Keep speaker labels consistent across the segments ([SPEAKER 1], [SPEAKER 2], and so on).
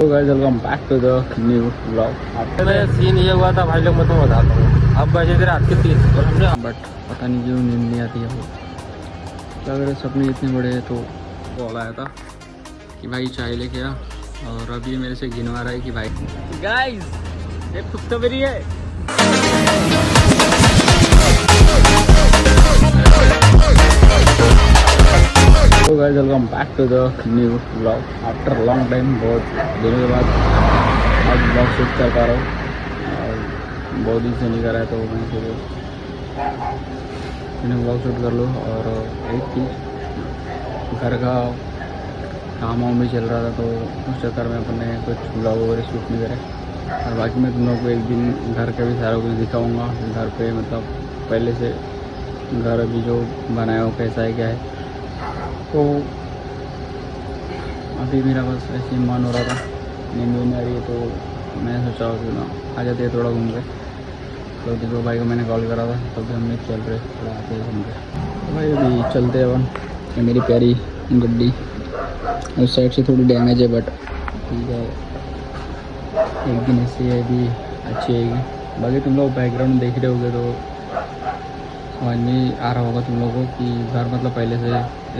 [SPEAKER 1] तो guys welcome back to the new vlog.
[SPEAKER 2] मैं scene ये हुआ था भाई लोग, मैं तुम्हें बताता हूँ। अब बजे थे रात के 3 और हमने
[SPEAKER 1] बट पता नहीं क्यों नींद नहीं आती है। वो क्या करे, सपने इतने बड़े हैं। तो कॉल आया था कि भाई चाय लेके आ, और अभी मेरे से गिनवा रहा है कि भाई
[SPEAKER 2] गाइस ये कुत्ता मेरी है।
[SPEAKER 1] तो guys welcome back to the new vlog after long time. बहुत दिनों के बाद आज व्लॉग शूट कर पा रहा हूँ और बहुत दिन से नहीं कर रहा है, तो मैं सोचा मैंने व्लॉग शूट कर लो। और एक चीज़, घर का काम वाम भी चल रहा था, तो उस चक्कर में अपने कुछ व्लॉग वगैरह शूट नहीं करे। और बाकी मैं तुम लोग को एक दिन घर का भी सारा कुछ दिखाऊँगा। घर पे मतलब पहले से घर अभी जो बनाया हो कैसा है क्या है। तो अभी मेरा बस ऐसे ही मन हो रहा था, नींद नहीं आ रही है, तो मैं सोचा कि ना आ जाते हैं थोड़ा घूम के। तो दीपक भाई को मैंने कॉल करा था, तब भी हमने चल रहे थोड़ा आते हैं घूम के। तो भाई अभी चलते हैं अपन। ये मेरी प्यारी गड्डी उस साइड से थोड़ी डैमेज है, बट ठीक है, एक दिन ऐसी है भी अच्छी आएगी। बाकी तुम लोग बैकग्राउंड देख रहे होगे तो समझ नहीं आ रहा होगा तुम लोगों को कि घर मतलब पहले से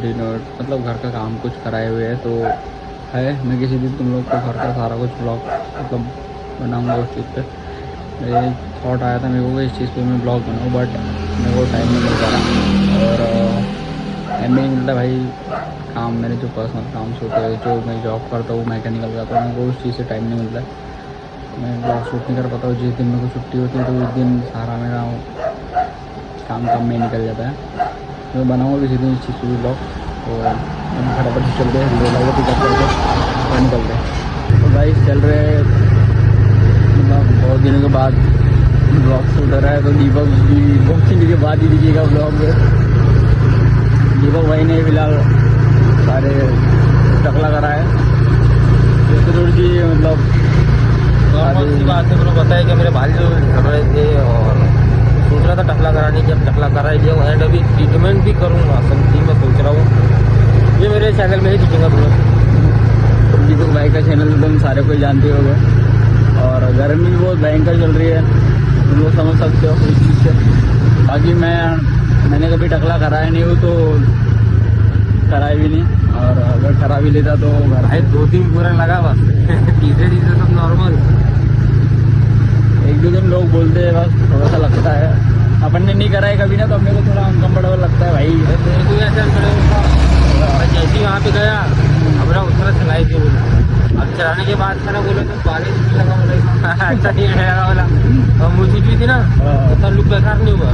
[SPEAKER 1] रिनोवेट, मतलब घर का काम कुछ कराए हुए है। तो है, मैं किसी दिन तुम लोग को घर का सारा कुछ ब्लॉग मतलब बनाऊंगा उस चीज़ पे। मेरे थॉट आया था मेरे को इस चीज़ पे मैं ब्लॉग बनाऊँ, बट मेरे को टाइम नहीं मिल पा रहा। और टाइम नहीं मिलता भाई, काम मेरे जो पर्सनल काम से होते हैं, जो मैं जॉब करता हूँ मैकेनिकल का, तो मेरे को उस चीज़ से टाइम नहीं मिलता है। मैं ब्लॉग शूट नहीं कर पाता हूँ। जिस दिन मेरे को छुट्टी होती है तो उस दिन सारा मेरा काम में निकल जाता है। मैं बनाऊँगा किसी दिन इस चीज़ को भी ब्लॉग। तो हम फटाफट से चलते हैं, लोग पिकअप करके और निकलते हैं। तो भाई चल रहे हैं, मतलब बहुत दिनों के बाद ब्लॉग शूट हो रहा है। तो दीपक भी बहुत दिनों के बाद ही दिखेगा ब्लॉग में। दीपक भाई ने फिलहाल सारे टकला करा है। तो थोड़ी सी मतलब
[SPEAKER 2] नॉर्मल सी बात है, उन्होंने बताया कि मेरे भाई जो झड़ रहे थे और सोच रहा था टकला कराने की। अब टकला करा ही दिया एंड अभी ट्रीटमेंट भी करूँगा, समथिंग मैं सोच रहा हूँ। ये मेरे चैनल में ही दिखेगा तुम्हें।
[SPEAKER 1] दीपक भाई का चैनल तो तुम सारे कोई जानते हो गए। और गर्मी भी बहुत भयंकर चल रही है, तुम लोग समझ सकते हो इस चीज़ से। बाकी मैंने कभी टकला कराया नहीं हूँ, तो कराया भी नहीं। और अगर करा भी लेता तो
[SPEAKER 2] भाई 2-3 पूरा लगा बस। तीसरे दिन से सब नॉर्मल।
[SPEAKER 1] एक दो दिन लोग बोलते हैं, बस थोड़ा सा लगता है। अपन ने नहीं करा है कभी ना, तो अपने को थोड़ा अनकम्फर्टेबल लगता है भाई।
[SPEAKER 2] मेरे को ऐसा मैं जैसे ही वहाँ पे गया अपना उस तरह चलाई थी बोला। अब चलाने के बाद था ना बोले तो पानी लगा बोला अच्छा नहीं लगा बोला। और मुझे भी थी ना तो सब लुक बेकार नहीं हुआ।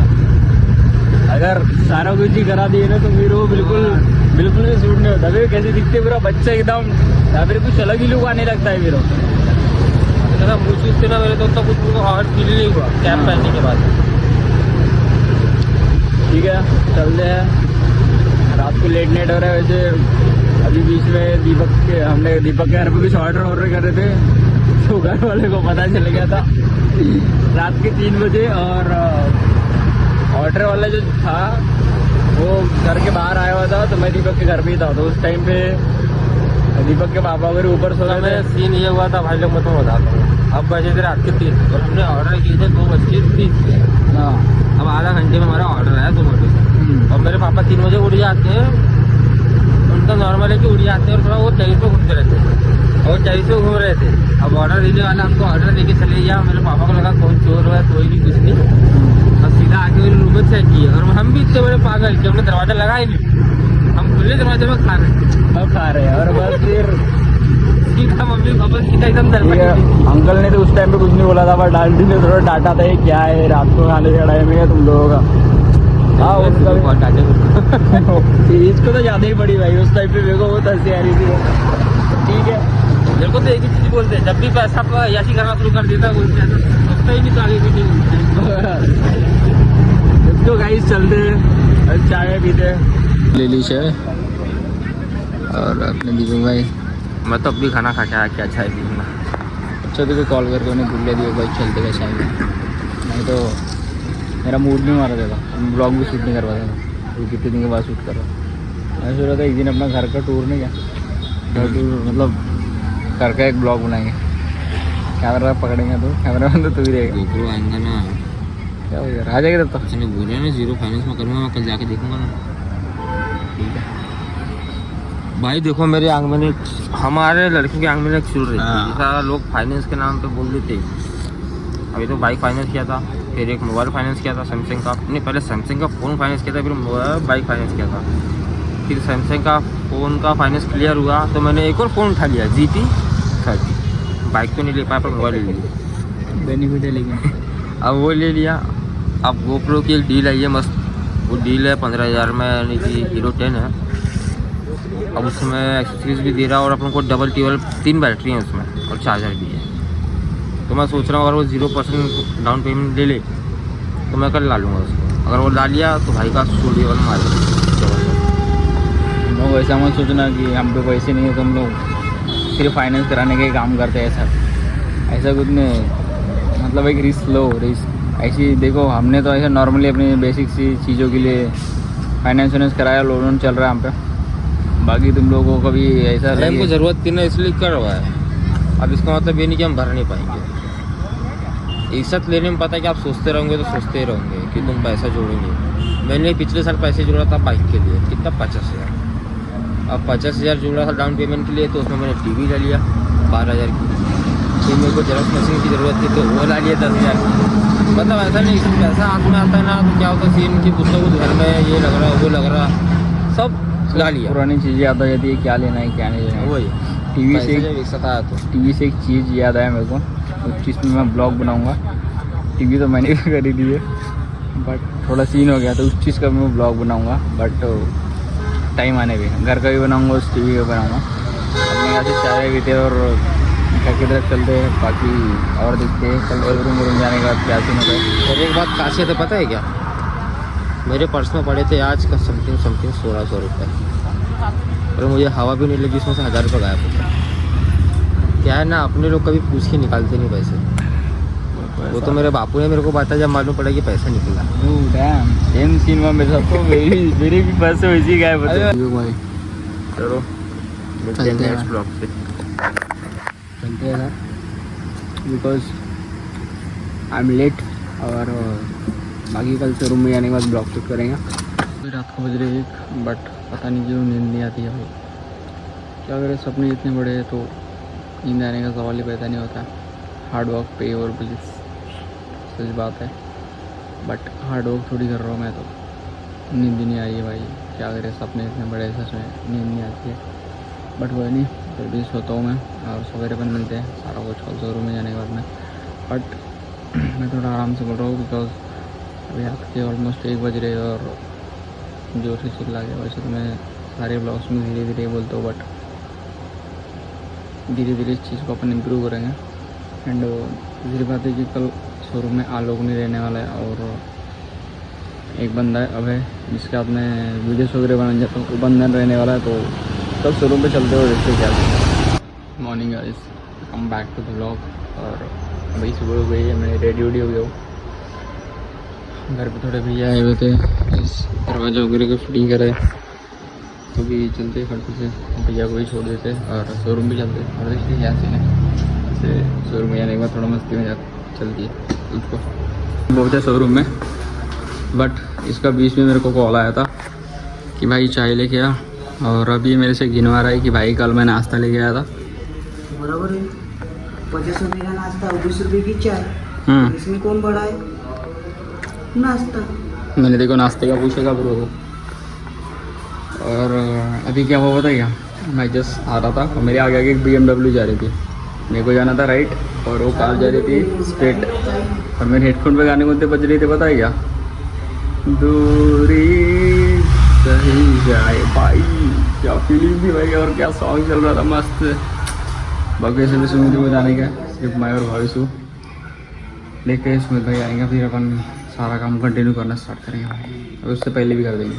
[SPEAKER 1] अगर सारा कुछ ही करा दिए ना तो फिर वो बिल्कुल भी सूट नहीं होता। फिर कैसे दिखते पूरा बच्चा एकदम, या फिर कुछ अलग ही लुक आने लगता है फिर।
[SPEAKER 2] मुझ से ना मेरे तो कुछ हार्ड फील नहीं हुआ कैप पहनने के बाद।
[SPEAKER 1] ठीक है चलते हैं, रात को लेट नाइट हो रहा है। वैसे अभी बीच में हमने दीपक के घर पे कुछ ऑर्डर कर रहे थे, तो घर वाले को पता चल गया था रात के 3 बजे। और ऑर्डर वाला जो था वो घर के बाहर आया हुआ था, तो मैं दीपक के घर पे ही था। तो उस टाइम पे दीपक के पापा वगैरह ऊपर सो रहे थे।
[SPEAKER 2] सीन ये हुआ था भाई लोग, मैं तुम्हें बताता हूँ। अब बजे थे रात के 3 और हमने ऑर्डर किए थे 2:30।
[SPEAKER 1] हाँ,
[SPEAKER 2] अब आधा घंटे में हमारा ऑर्डर आया 2 बजे। और मेरे पापा 3 बजे उठ जाते हैं। उनका नॉर्मल है कि उठ जाते हैं और थोड़ा वो टेरिस पे घूमते रहते हैं और टेरिस पे घूम रहे थे। अब ऑर्डर देने वाला हमको ऑर्डर लेके चले गया। मेरे पापा को लगा कौन चोर है, कोई भी कुछ नहीं। अब सीधा आके मेरे रूम में चेक किया और हम भी इतने बड़े पागल कि हमने दरवाजा लगा ही नहीं, हम खुले दरवाजे में खा रहे
[SPEAKER 1] हैं। और बस फिर
[SPEAKER 2] सीधा मम्मी पापा सीधा एकदम दरवाजा।
[SPEAKER 1] अंकल ने तो उस टाइम पे कुछ नहीं बोला था, पर डांटी ने थोड़ा डांटा था, ये क्या है रात को खाने का टाइम है तुम लोगों का। हाँ उसका भी
[SPEAKER 2] बहुत डांटे
[SPEAKER 1] इसको तो ज़्यादा ही पड़ी भाई। उस टाइम पे मेरे को बहुत हंसी आ रही थी। ठीक है,
[SPEAKER 2] मेरे को तो एक ही चीज बोलते हैं, जब भी पैसा यासी करना शुरू कर देता है बोलते हैं उसका ही नहीं तो आगे भी नहीं बोलते।
[SPEAKER 1] तो गाइस चलते हैं, चाय पीते ले ली चाय। और अपने दीपक भाई
[SPEAKER 2] मैं तो अब भी खाना खा के आया, क्या चाय पीऊँगा।
[SPEAKER 1] अच्छा तो कॉल करके उन्हें भूल दिया भाई चलते का चाय में, नहीं तो मेरा मूड नहीं मारा देगा। ब्लॉग भी शूट नहीं करवा था, कितने दिन के बाद शूट कर रहा। मैं सोच रहा था एक दिन अपना घर का टूर नहीं क्या, घर टूर मतलब करके एक ब्लॉग बनाएंगे। कैमरा पकड़ेंगे तो कैमरा मैन तो तू ही रहेगा।
[SPEAKER 2] GoPro आएंगा ना,
[SPEAKER 1] क्या हो यार, आ जाएगा तब तक।
[SPEAKER 2] उसने बोला ना 0 फाइनेंस में करूँगा, मैं कल जाके देखूंगा ना।
[SPEAKER 1] ठीक है
[SPEAKER 2] भाई देखो मेरे आंग में हमारे लड़के के आंग में एक चुल रही
[SPEAKER 1] हाँ।
[SPEAKER 2] थी। सारा लोग फाइनेंस के नाम पे बोल देते। अभी तो बाइक फाइनेंस किया था, फिर एक मोबाइल फाइनेंस किया था सैमसंग का। नहीं, पहले सैमसंग का फ़ोन फाइनेंस किया था, फिर बाइक फाइनेंस किया था। फिर सैमसंग का फ़ोन का फाइनेंस क्लियर हुआ तो मैंने एक और फ़ोन उठा लिया, GT30। बाइक तो नहीं ले पाया पर मोबाइल ले लिया,
[SPEAKER 1] बेनिफिट है लेकिन।
[SPEAKER 2] अब वो ले लिया। अब GoPro की एक डील आई है मस्त, वो डील है 15,000 में, यानी कि Hero 10 है। अब उसमें एक्सेसरीज भी दे रहा है और अपन को डबल 3 बैटरी हैं उसमें और चार्जर भी है। तो मैं सोच रहा हूँ अगर वो 0% डाउन पेमेंट ले ले तो मैं कल ला लूँगा उसको। अगर वो ला लिया तो भाई का स्टूडियो वाला मार
[SPEAKER 1] तुम लोग ऐसा मत सोचना कि हम पे पैसे नहीं है, तुम लोग सिर्फ फाइनेंस कराने का ही काम करते हैं। ऐसा कुछ नहीं, मतलब एक रिस्क लो, रिस्क ऐसी देखो। हमने तो ऐसा नॉर्मली अपनी बेसिक सी चीज़ों के लिए फाइनेंस वाइनेंस कराया, लोन चल रहा है हम पे। बाकी तुम लोगों को भी ऐसा
[SPEAKER 2] हमको ज़रूरत थी ना, इसलिए कर रहा है। अब इसका मतलब ये नहीं कि हम भर नहीं पाएंगे। इज्जत लेने में पता है कि आप सोचते रहोगे तो सोचते ही रहोगे कि तुम पैसा जोड़ोगे। मैंने पिछले साल पैसे जोड़ा था बाइक के लिए, कितना 50,000। अब 50,000 जोड़ा था डाउन पेमेंट के लिए, तो उसमें मैंने टीवी ले लिया 12,000 की। फिर मेरे को जेरॉक्स मशीन की ज़रूरत थी तो वो ला लिया 10,000 की। मतलब ऐसा नहीं कि पैसा हाथ में आता है ना तो क्या होता है सीन की कुछ ना कुछ घर में ये लग रहा वो लग रहा, सब ला लिया।
[SPEAKER 1] पुरानी चीज़ें याद आ जाती है, क्या लेना है क्या नहीं लेना है।
[SPEAKER 2] वही
[SPEAKER 1] टीवी से
[SPEAKER 2] टीवी
[SPEAKER 1] एक चीज़ याद आया मेरे को, उस चीज़ में मैं ब्लॉग बनाऊंगा। टीवी तो मैंने भी खरीदी है बट थोड़ा सीन हो गया तो उस चीज़ का मैं ब्लॉग बनाऊंगा। बट टाइम आने भी घर का भी बनाऊंगा, उस टीवी का बनाऊंगा। अपने यहाँ से चाय पीते और घर की तरफ चलते हैं, बाकी और देखते हैं कल रूम जाने के बाद क्या सीन होता है।
[SPEAKER 2] और एक बात खासियत है पता है क्या, मेरे पर्स में पड़े थे आज का समथिंग 1600 रुपये, और मुझे हवा भी नहीं लगी, उसमें से 1000 रुपये गायब हो गया। क्या है ना, अपने लोग कभी पूछ के निकालते नहीं पैसे। वो तो मेरे बापू ने मेरे को बताया जब मालूम पड़ा कि पैसा निकला।
[SPEAKER 1] सेम सीन में मेरे साथ तो मेरे भी पैसे वैसे ही गायब होते हैं भाई।
[SPEAKER 2] चलो
[SPEAKER 1] चलते हैं
[SPEAKER 2] नेक्स्ट ब्लॉग पे
[SPEAKER 1] चलते हैं बिकॉज आई एम लेट। और बाकी कल से रूम में जाने के बाद ब्लॉग शूट करेंगे। रात को बज रही 1 बट पता नहीं क्यों नींद नहीं आती है भाई। क्या करें, सपने इतने बड़े हैं तो नींद आने का सवाल ही पैदा नहीं होता। हार्ड वर्क पे और पुलिस, सच बात है। बट हार्ड वर्क थोड़ी कर रहा हूँ मैं, तो नींद ही नहीं आ रही है भाई। क्या करें, सपने इतने बड़े, सच में नींद नहीं आती है। बट वह नहीं, फिर भी सोता हूँ मैं और सवेरे अपन मिलते हैं सारा कुछ शोरूम में जाने के बाद में। बट मैं थोड़ा आराम से बोल रहा हूँ बिकॉज अभी रात के ऑलमोस्ट 1 बज रहे और जोर से चिल्ला गया। वैसे तो मैं सारे ब्लॉग्स में धीरे धीरे बोलता हूँ, बट धीरे धीरे इस चीज़ को अपन इम्प्रूव करेंगे। एंड दूसरी बात है कि कल शोरूम में आलोक नहीं रहने वाला है और एक बंदा है अभय, जिसके हाथ में वीडियोस वगैरह बनाने जाता हूँ, वो बंदा रहने वाला है। तो कल शोरूम पे चलते हुए देखते क्या। Morning guys, come back to the blog. और अभी सुबह हो गई है, मैं रेडी हो गया हूँ। घर पे थोड़े भैया आए हुए थे, इस दरवाजा वगैरह को फिटिंग करे, तो भी चलते खड़ते से भैया को ही छोड़ देते और शोरूम भी चलते। और देखिए क्या सीन है, जैसे शोरूम में जाने के बाद थोड़ा मस्ती में चलती है उसको। पहुँचा शोरूम में, बट इसका बीच में मेरे को कॉल आया था कि भाई चाय लेके आ। और अभी मेरे से गिनवा रहा है कि भाई कल मैं नाश्ता लेके आया था।
[SPEAKER 3] बराबर है, 50 रुपये का नाश्ता और 20 रुपये की चाय, इसमें कौन बड़ा है? नाश्ता।
[SPEAKER 1] मैंने देखो नाश्ते का पूछेगा ब्रो को। और अभी क्या हुआ पता है क्या, मैं जस्ट आ रहा था और मेरे आगे आगे एक BMW जा रही थी, मेरे को जाना था राइट और वो कार जा रही थी स्ट्रेट। और मेरे हेडफोन पे गाने बोलते बज रही थे, पता है क्या, दूरी सही जाए भाई। क्या फीलिंग थी भाई, और क्या सॉन्ग चल रहा था मस्त। बाकी से भी सुमित को जाने का, सिर्फ मैं और भाई लेके सुमित भाई आएंगे, फिर अपन सारा काम कंटिन्यू करना स्टार्ट करेंगे भाई। और उससे पहले भी कर देंगे।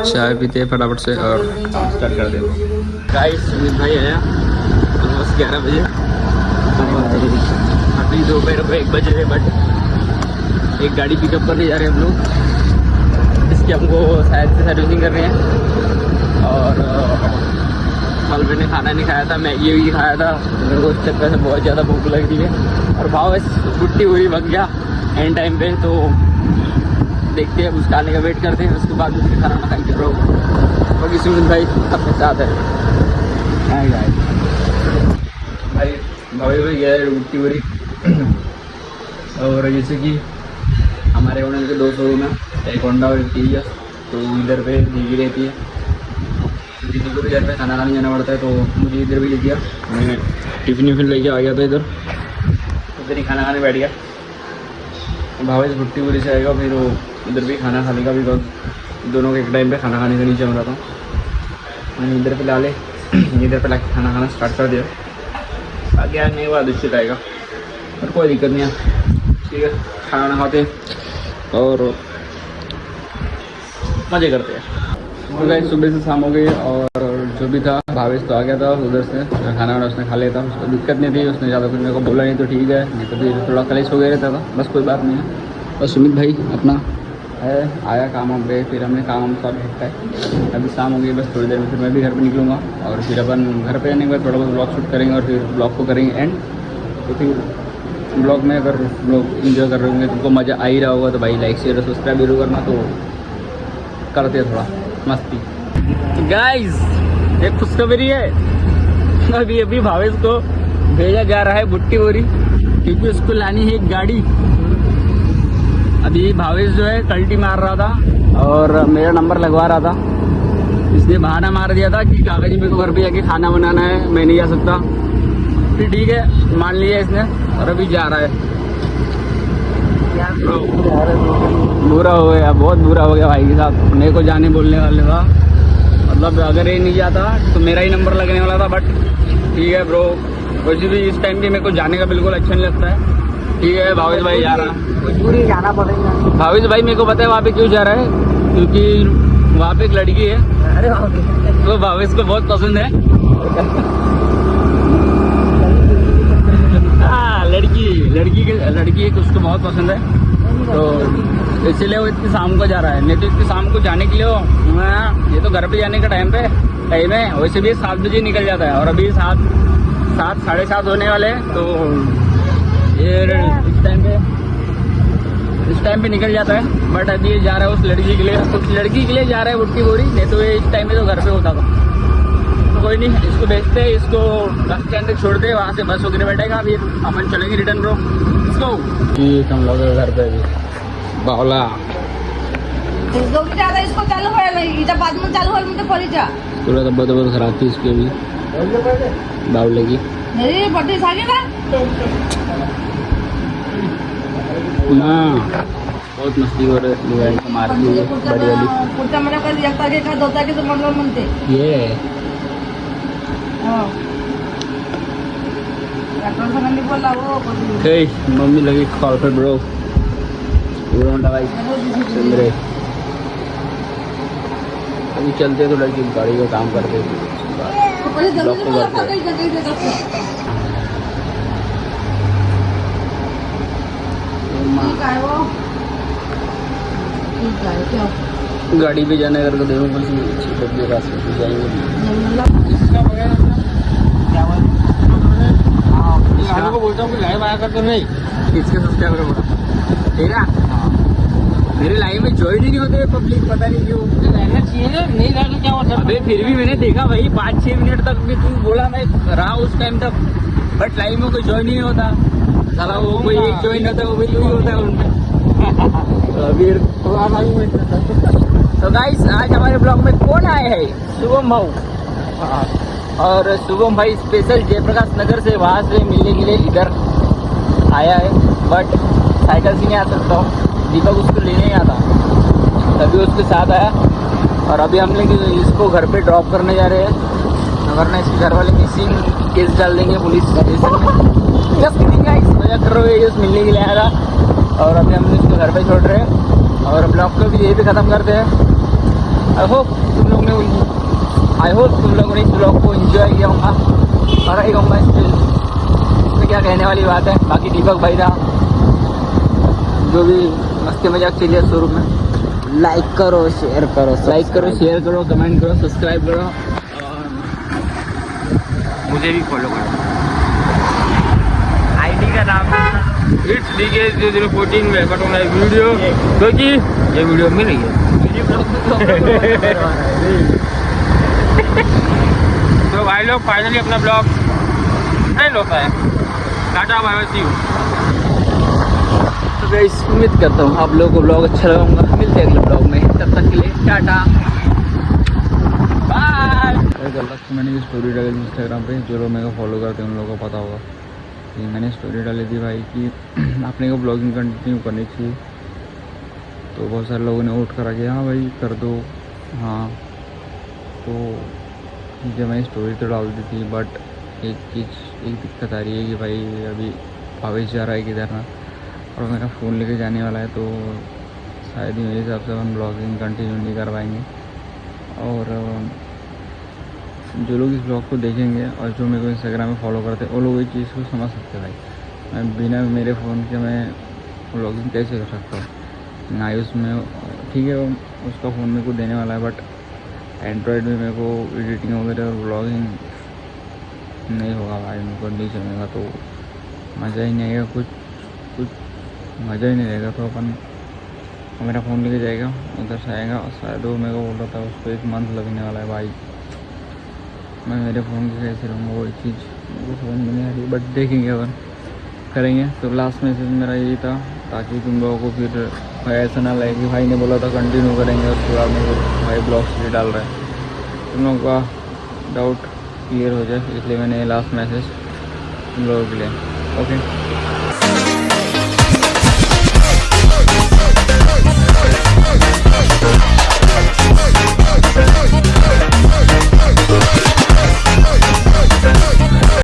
[SPEAKER 1] चाय पीते फटाफट से और स्टार्ट कर देंगे। गाइस सुमित भाई आया ऑलमोस्ट 11 बजे, अभी दोपहर को 1 बज रहे। बट एक गाड़ी पिकअप करने जा रहे हैं हम लोग, इसकी हमको शायद से सर्विसिंग कर रहे हैं। और कल मैंने खाना नहीं खाया था, मैगी भी खाया था, मेरे को उस चक्कर से बहुत ज़्यादा भूख लग रही है। और भाव बुट्टी हुई भग गया एंड टाइम पे, तो देखते हैं कुछ खाने का वेट करते हैं, उसके बाद उसके खाना खाएंगे ब्रो। बाकी सुमित भाई अपने साथ है भाई, भाभी भाई गया है बुट्टी बुरी। और जैसे कि हमारे होने के 2 शोरूम है, एक होंडा और एक टीवीएस, तो इधर पे दीदी रहती है, दीदी को भी घर पे खाना खाने जाना पड़ता है, तो मुझे इधर भी ले दिया। मैं टिफिन विफिन लेके आ गया था, इधर ही खाना खाने बैठ गया। भावेश भुट्टी बुरी से आएगा, फिर वो इधर भी खाना खाने का, बिकॉज दोनों के एक टाइम पे खाना खाने का नहीं जम रहा था। मैंने इधर पे ला ले इधर पे ला के खाना खाना स्टार्ट कर दिया। आगे आने के बाद उससे आएगा, और कोई दिक्कत नहीं है, ठीक है। खाना खाते और मज़े करते हैं। तो गाइस सुबह से शाम हो गई, और जो भी था भावेश तो आ गया था उधर से, खाना वाना उसने खा लिया था, उसको दिक्कत नहीं थी, उसने ज़्यादा कुछ मेरे को बोला नहीं, तो ठीक है, नहीं तो फिर थोड़ा कलेश हो गया रहता था, बस कोई बात नहीं है। और सुमित भाई अपना है आया काम वाम पे, फिर हमने काम सब है। अभी शाम हो गई, बस थोड़ी देर में फिर मैं भी घर पर निकलूँगा, और फिर अपन घर पर आने के बाद थोड़ा बहुत ब्लॉग शूट करेंगे, और फिर ब्लॉग को करेंगे एंड। तो फिर ब्लॉग में अगर लोग इन्जॉय कर रहे होंगे, तुमको मज़ा आ ही रहा होगा, तो भाई लाइक शेयर सब्सक्राइब जरूर करना। तो करते हैं थोड़ा मस्ती। गाइस एक खुशखबरी है, अभी अभी भावेश को भेजा जा रहा है बुट्टी बोरी, क्योंकि उसको लानी है एक गाड़ी। अभी भावेश जो है कल्टी मार रहा था और मेरा नंबर लगवा रहा था, इसने बहाना मार दिया था कि कागजी मेरे को घर पे जाके खाना बनाना है, मैं नहीं जा सकता। फिर ठीक है, मान लिया इसने, और अभी जा रहा है। बुरा हो गया, बहुत बुरा हो गया भाई के साथ, मेरे को जाने बोलने वाले था, मतलब अगर ये नहीं जाता तो मेरा ही नंबर लगने वाला था। बट ठीक है ब्रो, वैसे भी इस टाइम पे मेरे को जाने का बिल्कुल अच्छा नहीं लगता है। ठीक है, भावेश भाई जा रहा है,
[SPEAKER 3] मजबूरी जाना पड़ेगा।
[SPEAKER 1] भावेश भाई मेरे को पता है वहाँ पे क्यों जा रहा है, क्योंकि वहाँ पे एक लड़की है,
[SPEAKER 3] अरे
[SPEAKER 1] तो भावेश को बहुत पसंद है। हाँ, लड़की एक उसको बहुत पसंद है, तो इसलिए वो इतनी शाम को जा रहा है। नहीं तो इतनी शाम को जाने के लिए ये तो घर पे जाने का टाइम है, वैसे भी 7 बजे निकल जाता है, और अभी 7 साढ़े 7 होने वाले हैं, तो ये इस टाइम पे निकल जाता है। बट अभी ये जा रहा है उस लड़की के लिए जा रहा है बुट्टी बोरी, नहीं तो ये इस टाइम पे तो घर पे होता था। तो कोई नहीं, इसको भेजते हैं, इसको बस स्टैंड तक छोड़ते हैं, वहाँ से बस वगैरह बैठेगा, फिर अपन चलेंगे रिटर्न ब्रो। इसको हम लोग घर पे अभी बावला
[SPEAKER 4] इसको चालू करायला बाद में चालू होईल म्हणजे परीक्षा
[SPEAKER 1] तुला तब्येत खराब थी इसकी अभी बावले की
[SPEAKER 4] नाही पट्टी सांगे
[SPEAKER 1] ना, बहुत मस्ती हो रही है, मारती है बड़ी वाली
[SPEAKER 4] पुढच्या महिन्यात कधी एकता घे का दोता घे म्हणलं म्हणते
[SPEAKER 1] ये
[SPEAKER 4] डॉक्टर सरांनी बोलला हो
[SPEAKER 1] मम्मी लगी कॉल पे ब्रो, भाई चल रहे अभी चलते थोड़ा कि गाड़ी का काम करते ब्लॉक को करते। गाड़ी पे जाने करके देखो बस रास्ते पे जाएंगे। को बोलता हूँ कि लाइव आया करते नहीं, इसके सब्सक्राइबर बोला तेरा मेरे लाइव में ज्वाइन ही नहीं होते पब्लिक, पता नहीं क्यों। रहना चाहिए ना, नहीं रहा तो क्या होता। अबे फिर भी मैंने देखा भाई 5-6 मिनट तक भी तू बोला, मैं रहा उस टाइम तक, बट लाइव में कोई ज्वाइन ही नहीं होता। साला वो कोई एक ज्वाइन होता है, वो भी तू ही होता है उनमें। तो गाइस आज हमारे ब्लॉग में कौन आए है? शुभम भाऊ, और शुभम भाई स्पेशल जयप्रकाश नगर से वहाँ से मिलने के लिए इधर आया है, बट साइकिल से नहीं आ सकता हूँ, दीपक उसको लेने ही आता, तभी उसके साथ आया। और अभी हम लोग इसको घर पे ड्रॉप करने जा रहे हैं, वरना इसके घर वाले मिसिंग केस डाल देंगे पुलिस स्टेशन में। जस्ट किडिंग गाइस, मजा कर रहे हो, मिलने के लिए आया था। और अभी हम इसको घर पे छोड़ रहे हैं, और ब्लॉग को भी यही पे ख़त्म करते हैं। आई होप तुम लोगों ने इस ब्लॉग को एंजॉय किया होगा, और आई कहूँगा इसमें क्या कहने वाली बात है। बाकी दीपक भाई था जो भी मस्ती मजाक चलिए शुरू में। लाइक करो शेयर करो कमेंट करो, सब्सक्राइब करो, और
[SPEAKER 2] मुझे भी फॉलो करो।
[SPEAKER 1] आईडी का नाम
[SPEAKER 2] it's DK014 welcome to my video, क्योंकि ये वीडियो मिल रही है। तो भाई लोग फाइनली अपना ब्लॉग एंड होता है। Tata bye bye, see you.
[SPEAKER 1] तो गाइस उम्मीद करता हूँ आप लोगों को ब्लॉग अच्छा लगा होगा। मिलते हैं अगले ब्लॉग में, तब तक के लिए टाटा बाय। कल रात मैंने ये स्टोरी डाली थी इंस्टाग्राम पे, जो लोग मेरे को फॉलो करते हैं उन लोगों को पता होगा कि मैंने स्टोरी डाली थी भाई कि अपने को ब्लॉगिंग कंटिन्यू करनी चाहिए। तो बहुत सारे लोगों ने वोट करा कि हाँ भाई कर दो। हाँ तो ठीक है, मैं स्टोरी तो डाल दी थी, बट एक दिक्कत आ रही है कि भाई अभी भावेश जा रहा है केदारनाथ और मेरा फ़ोन लेके जाने वाला है, तो शायद ही मेरे हिसाब से हम ब्लॉगिंग कंटिन्यू नहीं कर पाएंगे। और जो लोग इस ब्लॉग को देखेंगे और जो मेरे को इंस्टाग्राम में फॉलो करते हैं वो लोग इस चीज़ को समझ सकते हैं भाई मैं बिना मेरे फ़ोन के मैं ब्लॉगिंग कैसे कर सकता हूँ ना। उसमें ठीक है उसका फ़ोन मेरे को देने वाला है, बट एंड्रॉयड में मेरे को एडिटिंग वगैरह और ब्लॉगिंग नहीं होगा भाई, मेरे को नहीं चलेगा, तो मज़ा ही नहीं आएगा, कुछ मज़ा ही नहीं रहेगा। तो अपन मेरा फ़ोन लेके जाएगा, उधर से आएगा, शायद वो मेरे को बोल रहा था उसको 1 मंथ लगने वाला है भाई। मैं मेरे फ़ोन के कैसे रहूँगा, वो चीज़ वो समझ में नहीं आ रही, बट देखेंगे अपन करेंगे। तो लास्ट मैसेज मेरा यही था, ताकि तुम लोगों को फिर भाई ऐसा ना लगे कि भाई ने बोला था कंटिन्यू करेंगे उसके बाद में भाई ब्लॉग्स भी डाल रहे हैं, तुम लोगों का डाउट क्लियर हो जाए, इसलिए मैंने लास्ट मैसेज तुम लोगों के लिए। ओके